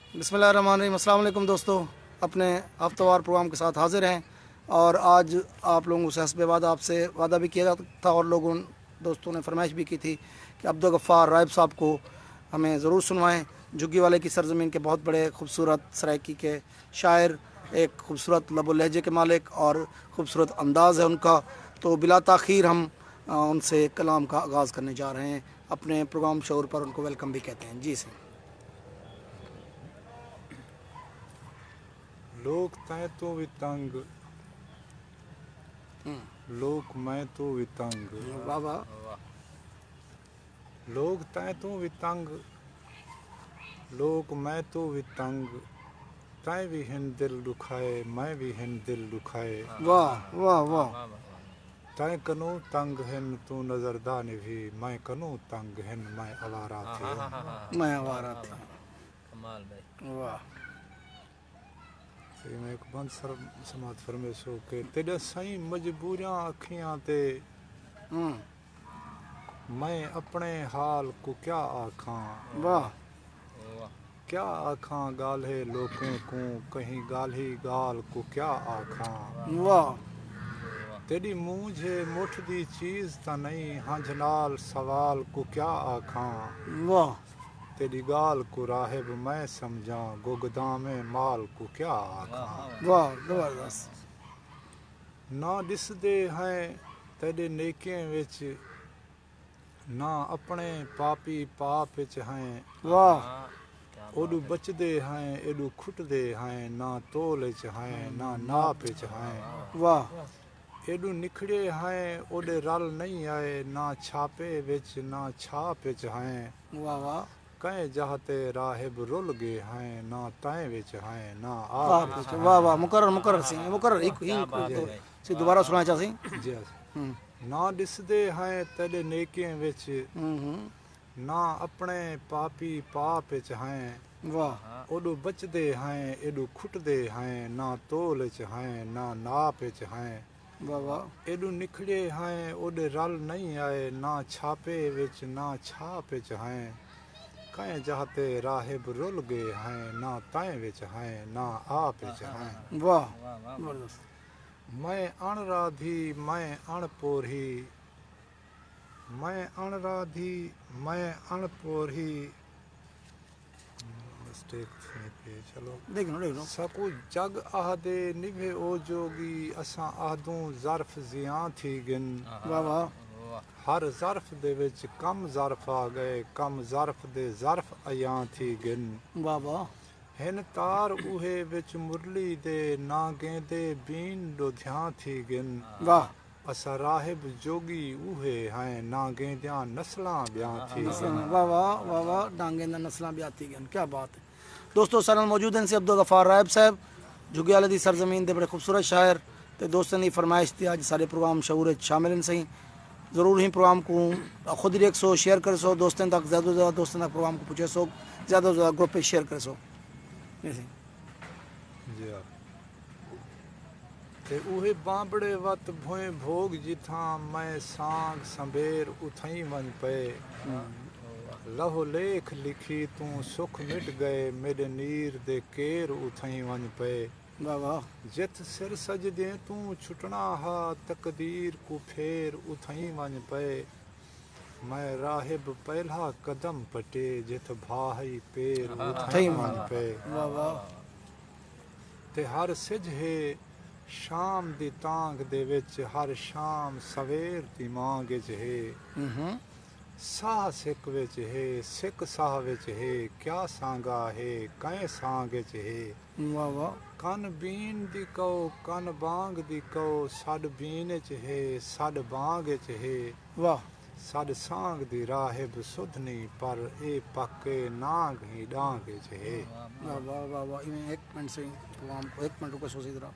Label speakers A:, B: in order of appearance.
A: बिस्मिल्लाहिर्रहमानिर्रहीम। अस्सलाम वालेकुम दोस्तों, अपने हफ्तावार प्रोग्राम के साथ हाजिर हैं और आज आप लोगों से हस्ब वादा आपसे वादा भी किया था और लोगों दोस्तों ने फरमाइश भी की थी कि अब्दुल गफ़ार राइब साहब को हमें ज़रूर सुनवाएं। झुग्गी वाले की सरज़मीन के बहुत बड़े खूबसूरत सराइकी के शायर, एक खूबसूरत लबो लहजे के मालिक और ख़ूबसूरत अंदाज़ है उनका। तो बिला ताख़ीर हम उनसे कलाम का आगाज़ करने जा रहे हैं। अपने प्रोग्राम शोर पर उनको वेलकम भी कहते हैं। जी सर।
B: लोक तैं तो भी तंग, लोक मैं तो भी तंग,
A: वाह वाह।
B: लोक तैं तो भी तंग, लोक मैं तो भी तंग, तैं भी हिन दिल दुखाए, मैं भी हिन दिल दुखाए।
A: वाह वाह वाह।
B: तैं कनू तंग हिन तू नजरदान भी, मैं कनू तंग हिन मैं आवारा थी।
A: मैं आवारा थी।
C: कमाल भाई।
A: वाह।
B: ते मैं एक बंद समात फरमे सो के तेरे सही मजबूरियां अखियां ते, मैं अपने हाल को क्या आखां।
A: वाह
B: क्या आखां गाल्हे लोकें को, कहीं गाल्ही गाल को क्या आखां।
A: वाह।
B: तेरी मूंझे मुठ दी चीज ता नहीं, हंझ नाल सवाल को क्या आखां।
A: वाह
B: तेरी गाल को राहिब मैं समझा, गुगदा में माल को क्या आखां।
A: वाह। जबरदस्त।
B: ना दिसदे हैं तेरे नेकियां विच, ना अपने पापी पाप विच हैं।
A: वाह
B: ओडू बचदे हैं एडू खुटदे हैं, ना तोल विच हैं ना नाप विच हैं।
A: वाह
B: एडू निखड़े हैं ओडे रल नहीं आए, ना छापे विच ना छाप विच हैं।
A: वाह वाह।
B: कहीं जहते राहिब रुल गए हैं, ना तय विच हैं ना
A: वाह
B: आप विच हैं।
A: वाह वाह। मुकर्रर मुकर्रर सिंह मुकर्रर एक ही तो दोबारा सुना चाह सी।
B: जी ना दिसदे हैं तेरे नेकियां विच, ना अपने पापी पाप विच हैं।
A: वाह
B: ओडू बचदे हैं एडू खुटदे हैं, ना तोल विच हैं ना नाप विच हैं।
A: वाह वाह।
B: एडू निखड़े हैं ओडे रल नहीं आए, ना छापे विच ना छाप विच हैं। कहीं जहते राहिब रुल गए हैं, ना तय विच हैं ना आप विच हैं।
A: वाह जबरदस्त।
B: मैं अणराधी मैं अणपोरही, मैं अणराधी मैं अणपोरही। मिस्टेक पे चलो
A: देख लो।
B: सकू जग आहदे निभे ओ जोगी, असां आहदूं ज़र्फ जियां थी गिन।
A: वाह वाह।
B: हर ज़र्फ दे विच कम ज़र्फ आ गए, कम ज़र्फ दे ज़र्फ अयां थी गिन।
A: वाह वाह।
B: हिन तार उहे विच मुरली दे, ना गेंदे बीन डोध्यां थी गिन।
A: वाह
B: असां राहिब जोगी उहे हैं, ना गेंदियां नस्लां ब्यां थी गिन।
A: वाह वाह वाह वाह। डांगे ना नस्लां भी आती गन। क्या बात है दोस्तों। सारे मौजूद हैं अब्दुल गफ़ार राइब साहब, झुग्गी वाले दी सरजमीन दे बड़े खूबसूरत शायर। तो दोस्तों की फरमाइश थी अज सारे प्रोग्राम शऊर शामिल हैं सही। ज़रूर ही प्रोग्राम को खुद ही सो शेयर करे सो, दोस्तों तक ज़्यादा से ज़्यादा दोस्तों तक प्रोग्राम को पूछे सो, ज़्यादा से ज़्यादा ग्रुप पे शेयर करे सो।
B: जी हाँ। ते उहे बांबड़े वत भोए भोग जिथां, मैं सांग संबेर उथई वन पे। लहो लेख लिखी तू सुख मिट गए, मेरे नीर दे केर उथई वन पे।
A: वाह वाह।
B: जिथ सिर सजदे तू छुटना हा, तकदीर को फेर उथई वन पे। मैं राहिब पहला कदम पटे, जिथ भाई पेर उथई वन पे।
A: वाह वाह।
B: ते हर सिज है शाम दी तांग दे विच, हर शाम सवेर दी मांग विच है। साह सिक विच है सिक साह विच है, क्या सांगा है कै सांग विच है।
A: वाह वाह।
B: कन बीन दी कहो कन बांग दी कहो, सड बीन विच है सड बांग विच है।
A: वाह
B: सड सांग दी राहिब सुधनी, पर ए पक्के नांग ही डांग विच है।
A: वाह वाह वाह वाह। एक मिनट से प्रोग्राम को 1 मिनट रुको सोची तरह।